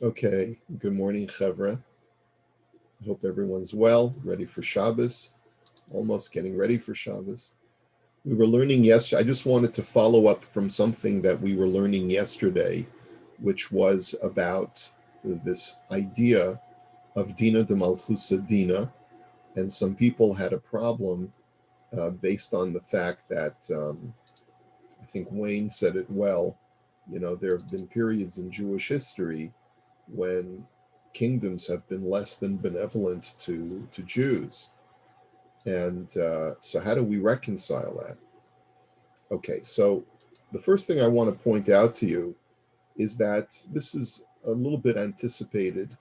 Okay, good morning, Chevra. I hope everyone's well, ready for Shabbos, almost getting ready for Shabbos. We were learning yesterday, I just wanted to follow up from something that we were learning yesterday, which was about this idea of Dina de Malchusa Dina. And some people had a problem based on the fact that I think Wayne said it well. There have been periods in Jewish history when kingdoms have been less than benevolent to Jews. And so, how do we reconcile that? Okay, so the first thing I want to point out to you is that this is a little bit anticipated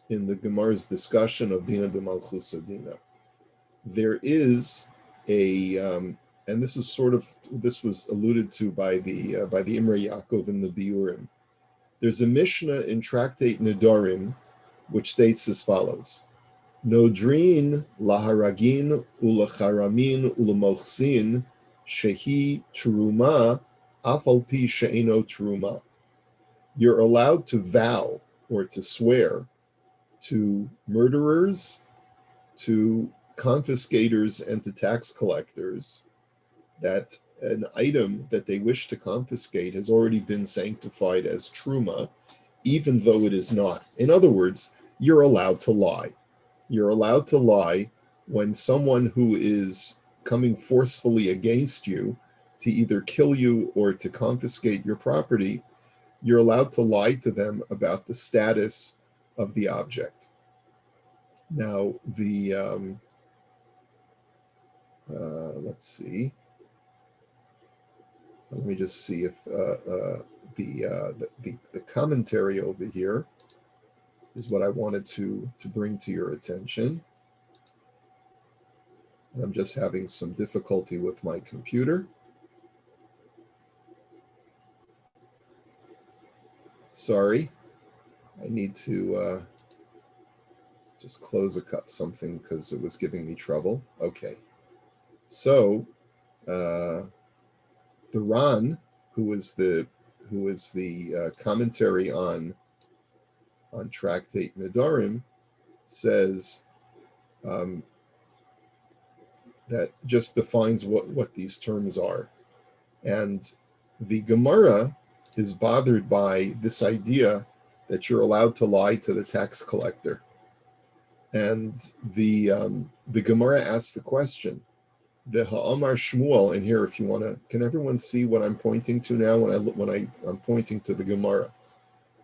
in the Gemara's discussion of Dina de Malchusa Dina. There is and this was alluded to by the Imrei Yaakov in the Biurim. There's a Mishnah in Tractate Nedarim which states as follows: Nodrin laharagin ulacharamin ulamochsin shehi truma afal pi she'eno truma. You're allowed to vow or to swear to murderers, to confiscators, and to tax collectors that an item that they wish to confiscate has already been sanctified as truma, even though it is not. In other words, you're allowed to lie. You're allowed to lie when someone who is coming forcefully against you to either kill you or to confiscate your property, you're allowed to lie to them about the status of the object. Now, let's see. Let me just see if the commentary over here is what I wanted to bring to your attention. I'm just having some difficulty with my computer. Sorry, I need to just close something because it was giving me trouble. Okay, so the Ran, who is the commentary on Tractate Nedarim, says that just defines what these terms are. And the Gemara is bothered by this idea that you're allowed to lie to the tax collector. And the Gemara asks the question, the Ha'amar Shmuel, and here if you want to, can everyone see what I'm pointing to now when I'm pointing to the Gemara?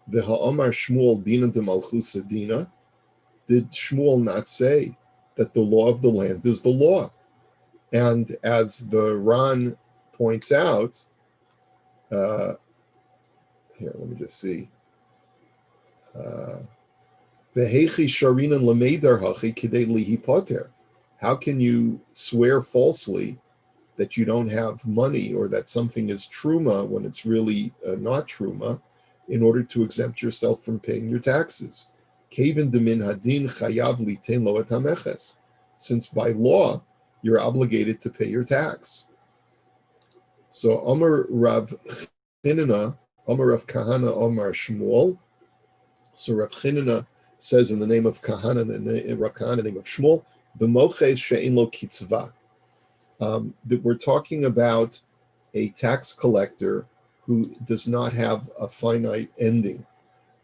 The Ha'amar Shmuel Dina de Malchusa Dina. Did Shmuel not say that the law of the land is the law? And as the Ran points out, here, let me just see. How can you swear falsely that you don't have money or that something is truma when it's really not truma in order to exempt yourself from paying your taxes? Since by law, you're obligated to pay your tax. So Amar Rav Chinina, Amar Rav Kahana, Amar Shmuel. So Rav Chinina says in the name of Kahana, Rav Kahana, the name of Shmuel, B'moches she'en lo kitzva. That we're talking about a tax collector who does not have a finite ending.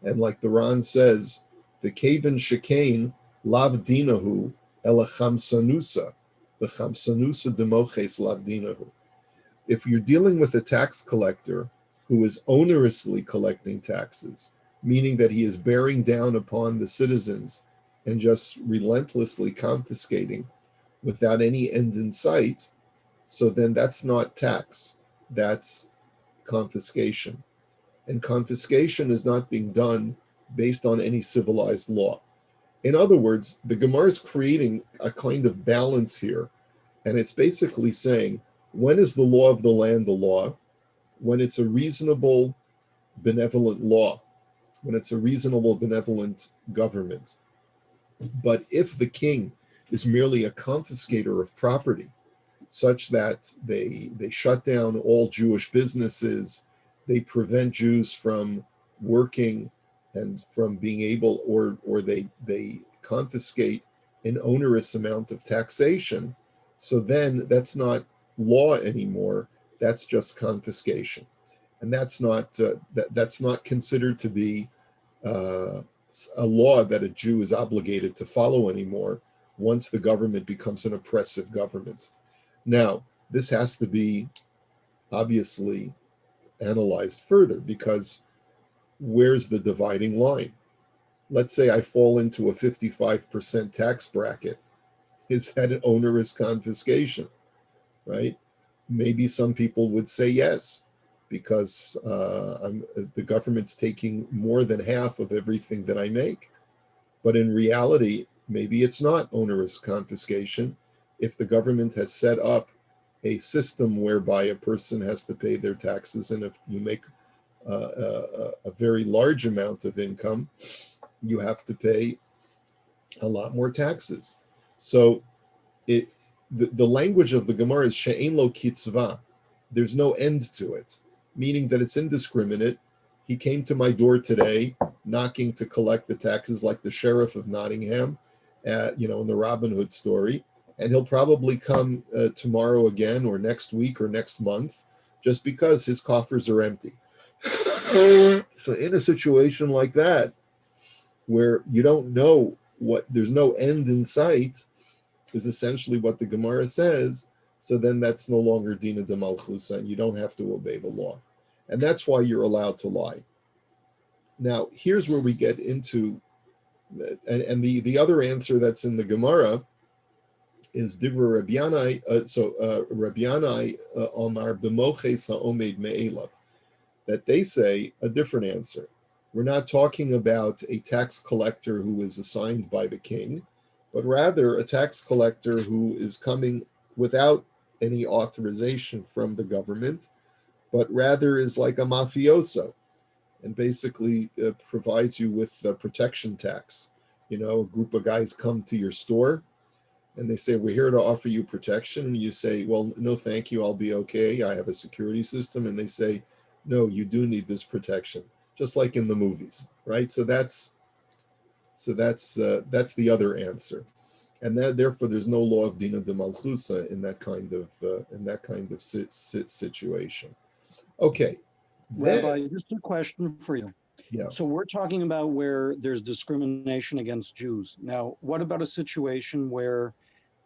And like the Ran says, the kaven shekain lav dinahu ela chamsanusa, the chamsanusa demoches lav dinahu. If you're dealing with a tax collector who is onerously collecting taxes, meaning that he is bearing down upon the citizens and just relentlessly confiscating without any end in sight, so then that's not tax, that's confiscation. And confiscation is not being done based on any civilized law. In other words, the Gemara is creating a kind of balance here, and it's basically saying, when is the law of the land the law? When it's a reasonable, benevolent law, when it's a reasonable, benevolent government. But if the king is merely a confiscator of property, such that they shut down all Jewish businesses, they prevent Jews from working and from being able, or they confiscate an onerous amount of taxation. So then that's not law anymore. That's just confiscation, and that's not considered to be uh, a law that a Jew is obligated to follow anymore once the government becomes an oppressive government. Now, this has to be obviously analyzed further, because where's the dividing line? Let's say I fall into a 55% tax bracket. Is that an onerous confiscation, right? Maybe some people would say yes, because the government's taking more than half of everything that I make. But in reality, maybe it's not onerous confiscation if the government has set up a system whereby a person has to pay their taxes, and if you make a very large amount of income, you have to pay a lot more taxes. So it the language of the Gemara is she'ein lo kitzva. There's no end to it, meaning that it's indiscriminate. He came to my door today, knocking to collect the taxes, like the sheriff of Nottingham, in the Robin Hood story, and he'll probably come tomorrow again, or next week, or next month, just because his coffers are empty. So in a situation like that, where you don't know there's no end in sight, is essentially what the Gemara says. So then that's no longer Dina de Malchusa, and you don't have to obey the law. And that's why you're allowed to lie. Now, here's where we get into, and the other answer that's in the Gemara is Divra Rabbi Yanai. Rabbi Yanai Omar b'moches ha'omed me'elav, that they say a different answer. We're not talking about a tax collector who is assigned by the king, but rather a tax collector who is coming without any authorization from the government, but rather is like a mafioso, and basically provides you with protection tax. A group of guys come to your store and they say, we're here to offer you protection. And you say, well, no, thank you, I'll be okay, I have a security system. And they say, no, you do need this protection, just like in the movies, right? So that's the other answer, and therefore there's no law of Dina de Malchusa in that kind of situation. Okay, Rabbi, just a question for you. Yeah. So we're talking about where there's discrimination against Jews. Now, what about a situation where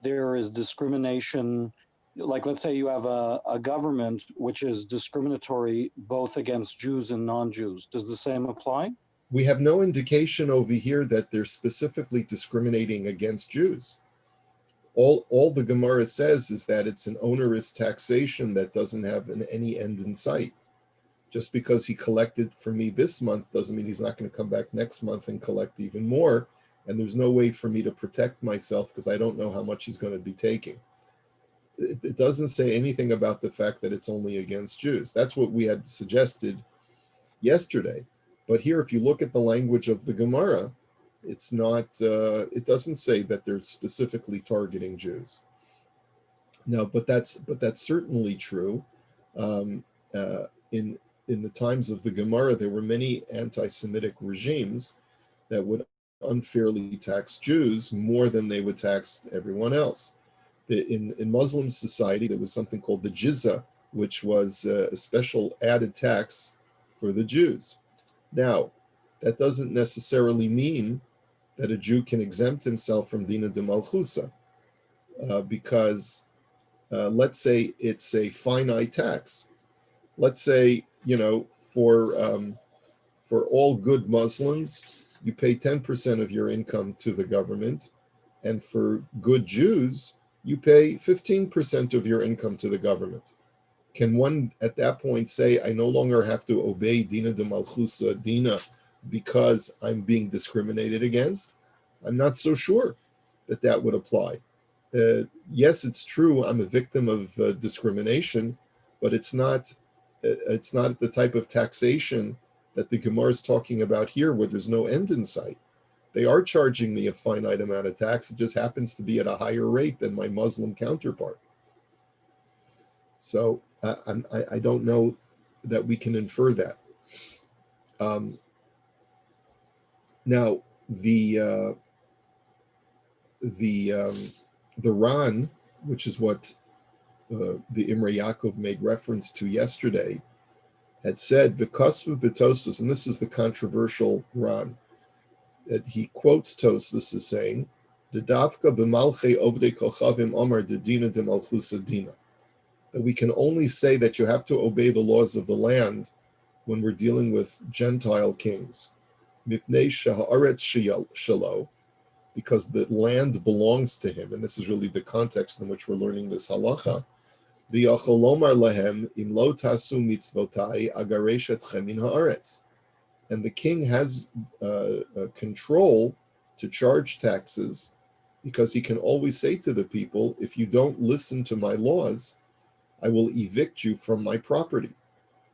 there is discrimination? Like, let's say you have a government which is discriminatory both against Jews and non-Jews. Does the same apply? We have no indication over here that they're specifically discriminating against Jews. All the Gemara says is that it's an onerous taxation that doesn't have any end in sight. Just because he collected for me this month doesn't mean he's not going to come back next month and collect even more. And there's no way for me to protect myself because I don't know how much he's going to be taking. It doesn't say anything about the fact that it's only against Jews. That's what we had suggested yesterday. But here, if you look at the language of the Gemara, it's not. It doesn't say that they're specifically targeting Jews. No, but that's certainly true. In the times of the Gemara, there were many anti-Semitic regimes that would unfairly tax Jews more than they would tax everyone else. In Muslim society, there was something called the jizya, which was a special added tax for the Jews. Now, that doesn't necessarily mean that a Jew can exempt himself from Dina de Malchusa, because let's say it's a finite tax. Let's say, for all good Muslims, you pay 10% of your income to the government, and for good Jews, you pay 15% of your income to the government. Can one at that point say, I no longer have to obey Dina de Malchusa Dina because I'm being discriminated against? I'm not so sure that would apply. Yes, it's true, I'm a victim of discrimination, but it's not the type of taxation that the Gemara is talking about here, where there's no end in sight. They are charging me a finite amount of tax. It just happens to be at a higher rate than my Muslim counterpart. So I don't know that we can infer that. Now, the Ran, which is what the Imrei Yaakov made reference to yesterday, had said v'kosvu b'tosvos, and this is the controversial Ran, that he quotes Tosfos as saying, "Dedavka b'malchei ovdei kochavim omar dedina demalchusa dina," that we can only say that you have to obey the laws of the land when we're dealing with Gentile kings, mipnei shehaaretz shelo, because the land belongs to him, and this is really the context in which we're learning this halacha. V'yacholomar lahem im lo tasu mitzvotai agaresh etchem min haaretz, and the king has control to charge taxes, because he can always say to the people, if you don't listen to my laws, I will evict you from my property.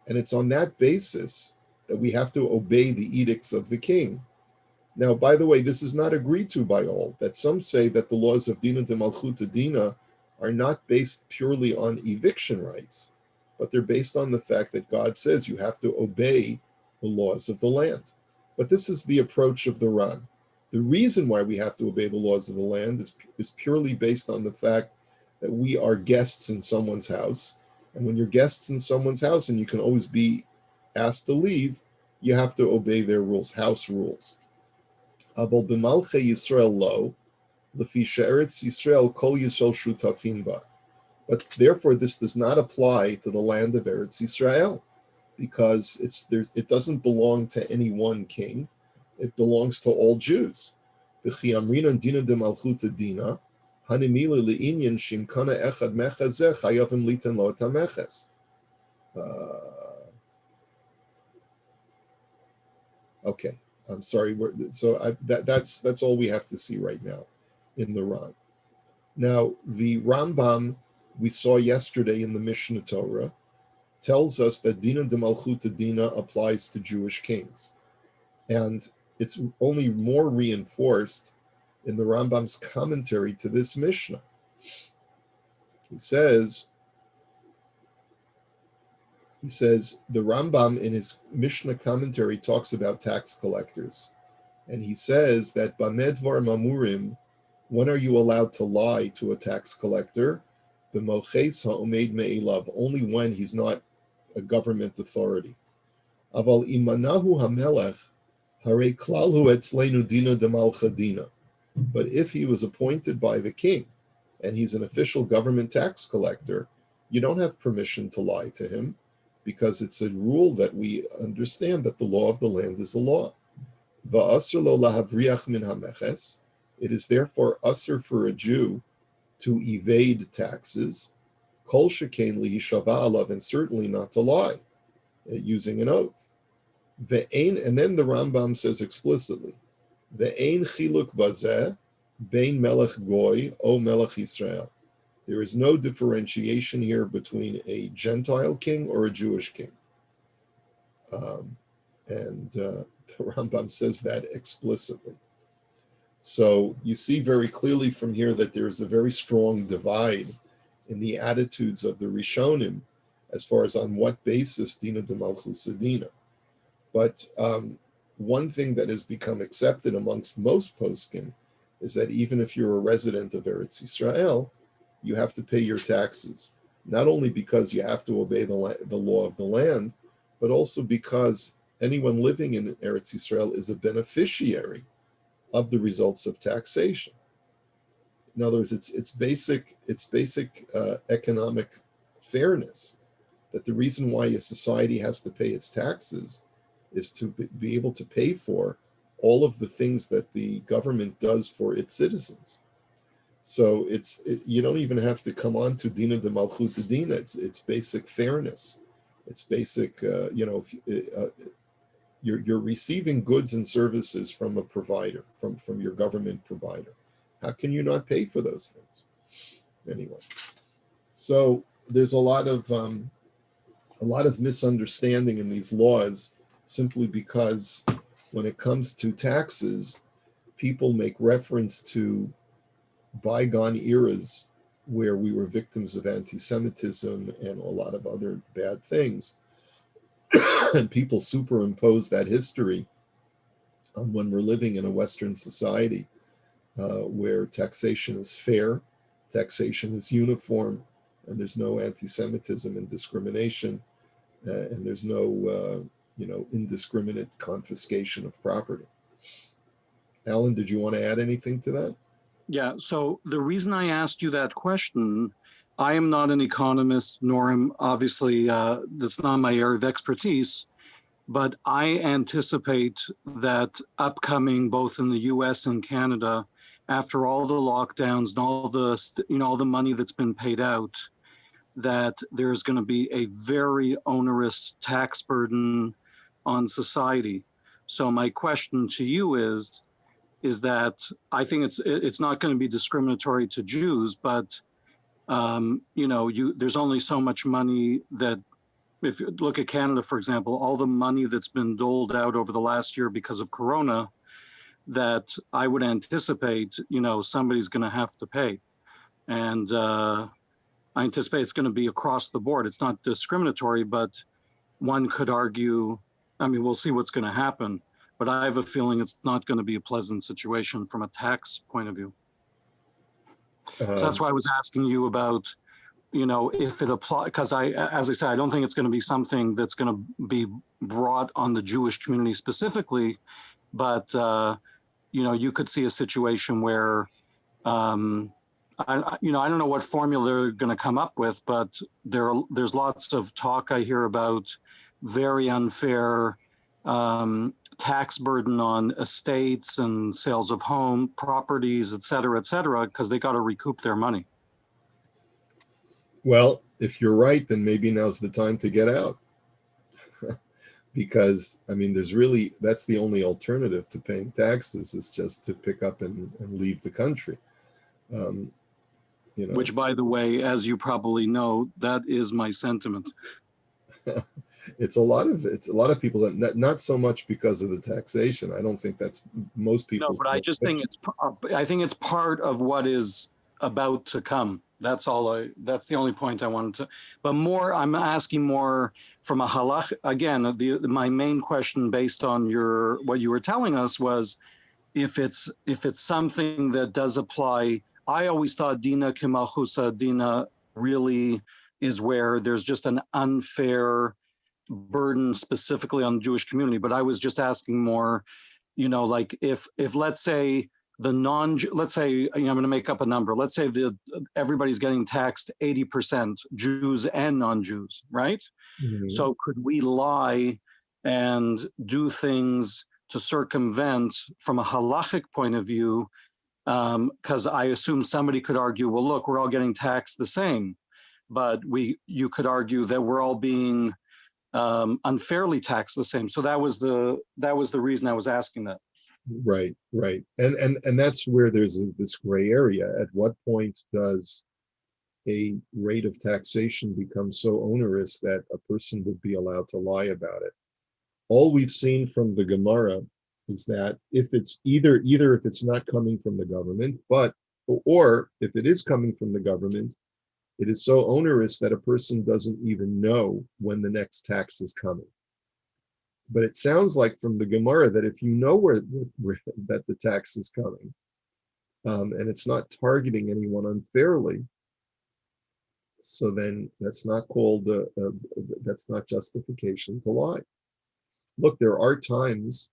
And it's on that basis that we have to obey the edicts of the king. Now, by the way, this is not agreed to by all, that some say that the laws of Dina de Malchuta Dina are not based purely on eviction rights, but they're based on the fact that God says you have to obey the laws of the land. But this is the approach of the Ran. The reason why we have to obey the laws of the land is purely based on the fact that we are guests in someone's house. And when you're guests in someone's house and you can always be asked to leave, you have to obey their rules, house rules. Abol b'malchei Yisrael lo, lefi she'eretz Yisrael kol Yisrael shutafin ba. But therefore, this does not apply to the land of Eretz Yisrael, because it doesn't belong to any one king. It belongs to all Jews. V'chi amrinan dina de malchuta dina, hanimila le'inyan shimkana echad mechazeh chayavim litan lo tameches. Okay, I'm sorry. That's all we have to see right now in the Ran. Now, the Rambam we saw yesterday in the Mishnah Torah tells us that Dina de Malchuta Dina applies to Jewish kings. And it's only more reinforced in the Rambam's commentary to this Mishnah. He says, the Rambam in his Mishnah commentary talks about tax collectors. And he says that Bamedvar Mamurim, when are you allowed to lie to a tax collector? B'moches ha'omed me'elav, only when he's not a government authority. Aval imanahu hamelech, hare klalhu etzleinu dina demalcha dina. But if he was appointed by the king and he's an official government tax collector, you don't have permission to lie to him, because it's a rule that we understand that the law of the land is the law. Va'asr lo lahavriach min hameches. It is therefore usher for a Jew to evade taxes, kol shekain lihishava alav, and certainly not to lie, using an oath. And then the Rambam says explicitly, ve'ein chiluk bazeh bein melech goy o melech Yisrael. There is no differentiation here between a Gentile king or a Jewish king. The Rambam says that explicitly. So you see very clearly from here that there is a very strong divide in the attitudes of the Rishonim as far as on what basis Dina de Malchusa Dina. But one thing that has become accepted amongst most poskim is that even if you're a resident of Eretz Yisrael, you have to pay your taxes, not only because you have to obey the law of the land, but also because anyone living in Eretz Yisrael is a beneficiary of the results of taxation. In other words, it's basic economic fairness, that the reason why a society has to pay its taxes is to be able to pay for all of the things that the government does for its citizens. So you don't even have to come on to Dina de Malchuta Dina. It's basic fairness. It's basic, you're receiving goods and services from a provider, from your government provider. How can you not pay for those things? Anyway, so there's a lot of misunderstanding in these laws, simply because when it comes to taxes, people make reference to bygone eras where we were victims of anti-Semitism and a lot of other bad things. And people superimpose that history when we're living in a Western society where taxation is fair, taxation is uniform, and there's no anti-Semitism and discrimination, and there's no indiscriminate confiscation of property. Alan, did you want to add anything to that? Yeah, so the reason I asked you that question, I am not an economist, nor am obviously, that's not my area of expertise, but I anticipate that upcoming, both in the US and Canada, after all the lockdowns and all the, all the money that's been paid out, that there's going to be a very onerous tax burden on society. So my question to you is that I think it's not going to be discriminatory to Jews, but there's only so much money that, if you look at Canada, for example, all the money that's been doled out over the last year because of Corona, that I would anticipate, somebody's going to have to pay. And I anticipate it's going to be across the board. It's not discriminatory, but one could argue, we'll see what's going to happen, but I have a feeling it's not going to be a pleasant situation from a tax point of view. So that's why I was asking you about, if it applies, because as I said, I don't think it's going to be something that's going to be brought on the Jewish community specifically, but, you could see a situation where, I don't know what formula they're going to come up with, but there's lots of talk I hear about very unfair tax burden on estates and sales of home properties, et cetera, because they got to recoup their money. Well, if you're right, then maybe now's the time to get out. Because, that's the only alternative to paying taxes, is just to pick up and leave the country. Which, by the way, as you probably know, that is my sentiment. It's a lot of people that not so much because of the taxation. I don't think that's most people. No, but I just think it's part of what is about to come. That's the only point I wanted to, but I'm asking more from a halach. Again, my main question based on what you were telling us was, if it's something that does apply. I always thought Dina Kimalchusa Dina really is where there's just an unfair burden specifically on the Jewish community. But I was just asking more, like if let's say let's say, I'm going to make up a number. Let's say everybody's getting taxed 80%, Jews and non-Jews, right? Mm-hmm. So could we lie and do things to circumvent from a halachic point of view? Because I assume somebody could argue, well, look, we're all getting taxed the same, but you could argue that we're all being unfairly taxed the same. So that was the reason I was asking that. Right, and that's where there's this gray area. At what point does a rate of taxation become so onerous that a person would be allowed to lie about it? All we've seen from the Gemara is that if it's either if it's not coming from the government, or if it is coming from the government, it is so onerous that a person doesn't even know when the next tax is coming. But it sounds like from the Gemara that if you know where that the tax is coming, and it's not targeting anyone unfairly, so then that's not called that's not justification to lie. Look, there are times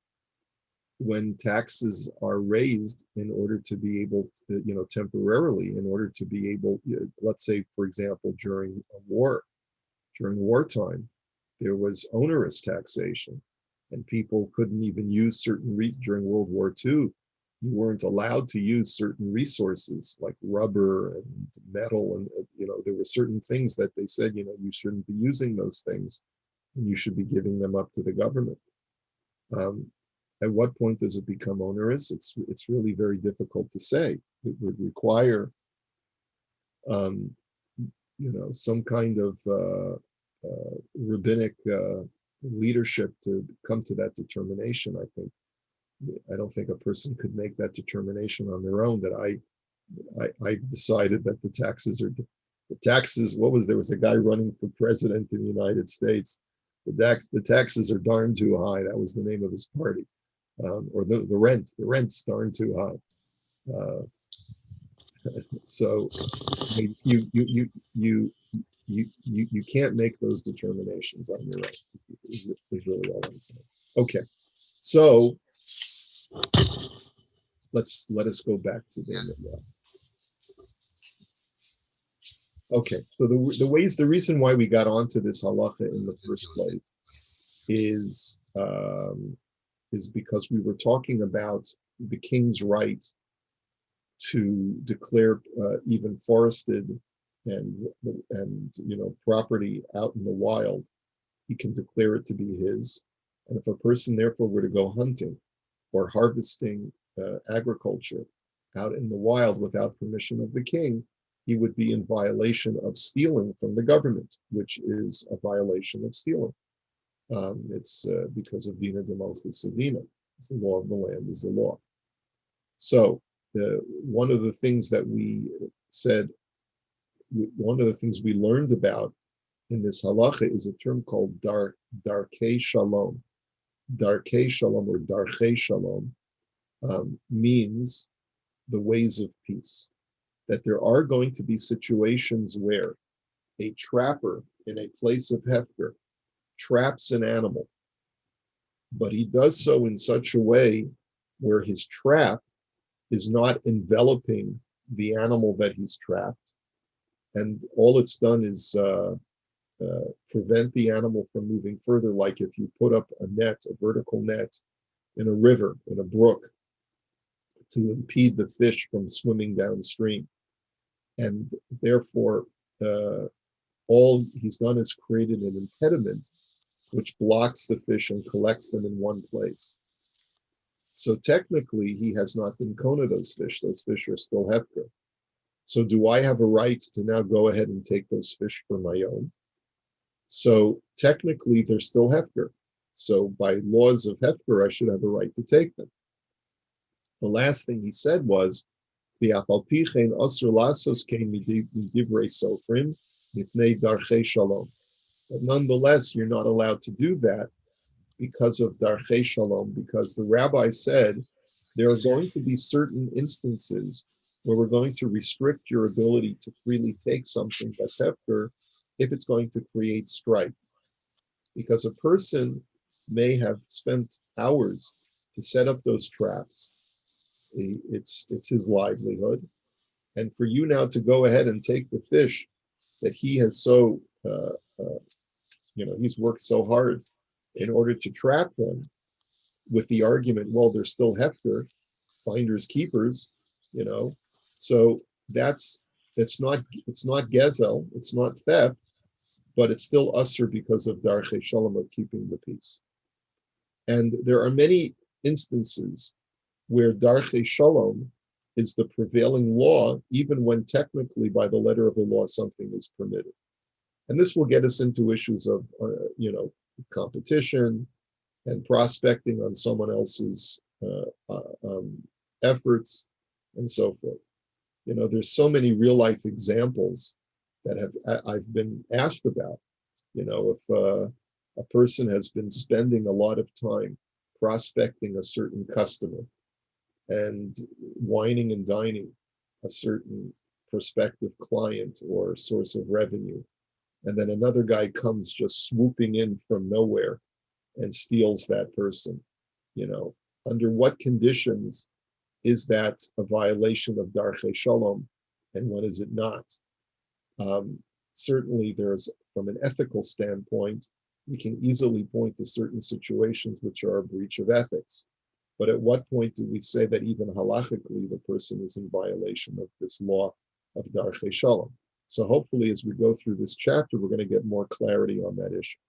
when taxes are raised in order to be able to, temporarily, in order to be able, let's say, for example, during wartime, there was onerous taxation, and people couldn't even use certain during World War II. You weren't allowed to use certain resources like rubber and metal, and there were certain things that they said, you shouldn't be using those things, and you should be giving them up to the government. At what point does it become onerous? It's really very difficult to say. It would require, some kind of rabbinic leadership to come to that determination. I don't think a person could make that determination on their own. That I've decided that the taxes. There was a guy running for president in the United States. The taxes are darn too high. That was the name of his party. or the rent's darn too high. So you can't make those determinations on your own. Is really all I'm saying. Okay, so let us go back to the. Okay, so the reason why we got onto this halacha in the first place is because we were talking about the king's right to declare even forested and property out in the wild. He can declare it to be his, and if a person therefore were to go hunting or harvesting agriculture out in the wild without permission of the king, he would be in violation of stealing from the government, which is a violation of stealing. It's because of Dina de Malchus Dina. It's the law of the land is the law. So one of the things that we said, one of the things we learned about in this halacha is a term called darkei shalom. Darkei shalom or darchei shalom means the ways of peace. That there are going to be situations where a trapper in a place of hefker traps an animal, but he does so in such a way where his trap is not enveloping the animal that he's trapped, and all it's done is prevent the animal from moving further, like if you put up a vertical net in a river, in a brook, to impede the fish from swimming downstream. And therefore, all he's done is created an impediment which blocks the fish and collects them in one place. So technically, he has not been kona those fish. Those fish are still hefker. So do I have a right to now go ahead and take those fish for my own? So technically, they're still hefker. So by laws of hefker, I should have a right to take them. The last thing he said was, but nonetheless, you're not allowed to do that because of darchei shalom, because the rabbi said there are going to be certain instances where we're going to restrict your ability to freely take something that's hefker if it's going to create strife. Because a person may have spent hours to set up those traps. It's his livelihood. And for you now to go ahead and take the fish that he has he's worked so hard in order to trap them with the argument, well, they're still hefker, finders keepers, So it's not gezel, it's not theft, but it's still usher because of darchei shalom, of keeping the peace. And there are many instances where darchei shalom is the prevailing law, even when technically by the letter of the law something is permitted. And this will get us into issues of competition and prospecting on someone else's efforts and so forth. There's so many real life examples that I've been asked about. If a person has been spending a lot of time prospecting a certain customer and wining and dining a certain prospective client or source of revenue, and then another guy comes just swooping in from nowhere and steals that person, under what conditions is that a violation of darchei shalom, and when is it not? Certainly there's, from an ethical standpoint, we can easily point to certain situations which are a breach of ethics. But at what point do we say that even halachically the person is in violation of this law of darchei shalom? So hopefully as we go through this chapter, we're going to get more clarity on that issue.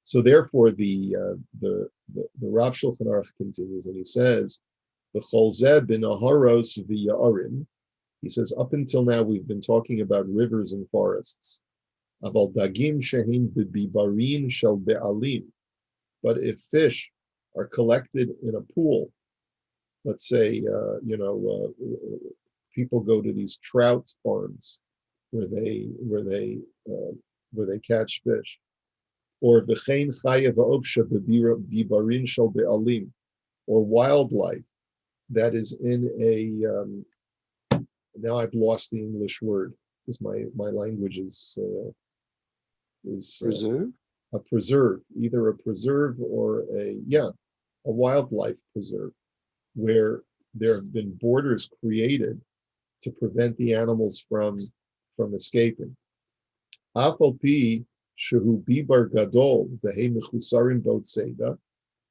So therefore the Rav Shulchan Aruch continues, and he says, B'chol zeh b'naharos v'ya'arim. He says, up until now we've been talking about rivers and forests. Aval dagim shehin b'bibarin shel be'alim. But if fish are collected in a pool, let's say, people go to these trout farms where they catch fish, or v'chein chaya v'opsha bibarin shel be'alim, or wildlife that is in a, now I've lost the English word because my language is Preserve? a preserve, either a preserve or a wildlife preserve, where there have been borders created to prevent the animals from escaping. Afal pi shehu bibar gadol v'hei mechusarim b'otzeda,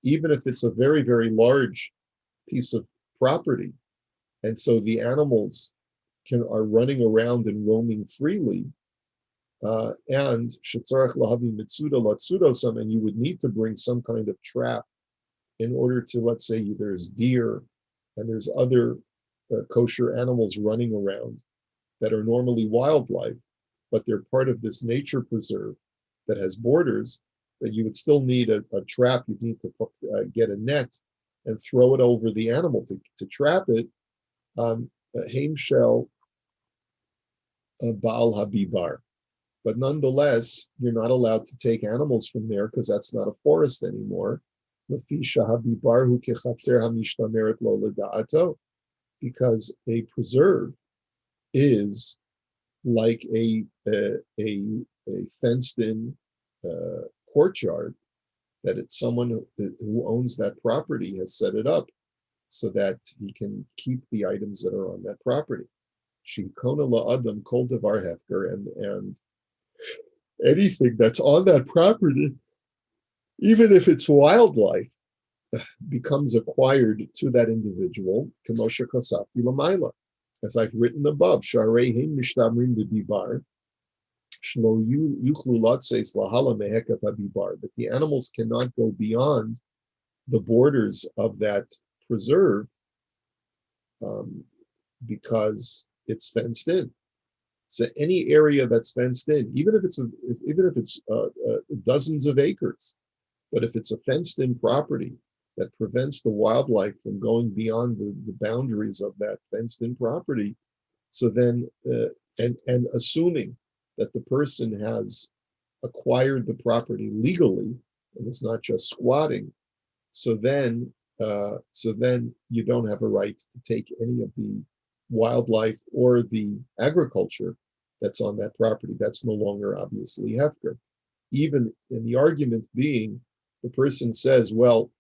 even if it's a very, very large piece of property, and so the animals are running around and roaming freely, and shetzarach lahavi mitzuda latzudosam, and you would need to bring some kind of trap in order to, let's say, there's deer and there's other kosher animals running around that are normally wildlife, but they're part of this nature preserve that has borders, that you would still need a trap. You'd need to get a net and throw it over the animal to trap it. Haim shel Baal Habibar. But nonetheless, you're not allowed to take animals from there because that's not a forest anymore. Because a preserve is like a fenced-in courtyard that it's someone who owns that property has set it up so that he can keep the items that are on that property. Shikona la'adam kol devar hefker, and anything that's on that property, even if it's wildlife, becomes acquired to that individual. Kemosha kosafti lamaila, as I've written above. Shareihim mishtamrim b'bibar shlo yuchlu latseis lahala mehekav habibar. But the animals cannot go beyond the borders of that preserve because it's fenced in. So any area that's fenced in, even if it's dozens of acres, but if it's a fenced-in property that prevents the wildlife from going beyond the boundaries of that fenced-in property, so then and assuming that the person has acquired the property legally and it's not just squatting, so then you don't have a right to take any of the wildlife or the agriculture that's on that property. That's no longer obviously hefker. Even in the argument being, the person says, well,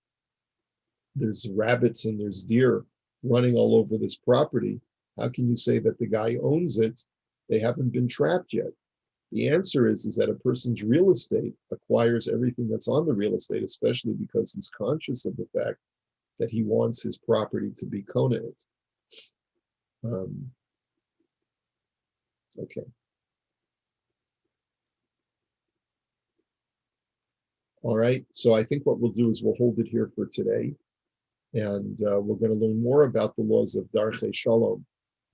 there's rabbits and there's deer running all over this property. How can you say that the guy owns it? They haven't been trapped yet. The answer is that a person's real estate acquires everything that's on the real estate, especially because he's conscious of the fact that he wants his property to be koneh. Okay. All right. So I think what we'll do is we'll hold it here for today. And we're going to learn more about the laws of Darchei Shalom.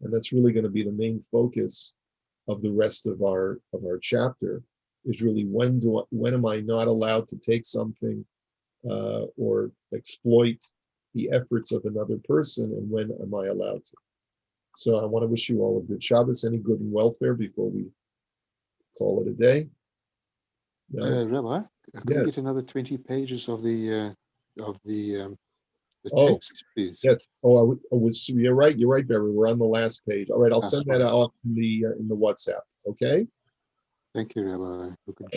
And that's really going to be the main focus of the rest of our chapter, is really when am I not allowed to take something or exploit the efforts of another person, and when am I allowed to? So I want to wish you all a good Shabbos, any good and welfare before we call it a day. No? Rabbi, could we get another 20 pages of the text, please? Yes. You're right. You're right, Barry. We're on the last page. All right, I'll send that out in the WhatsApp. Okay. Thank you, Rabbi.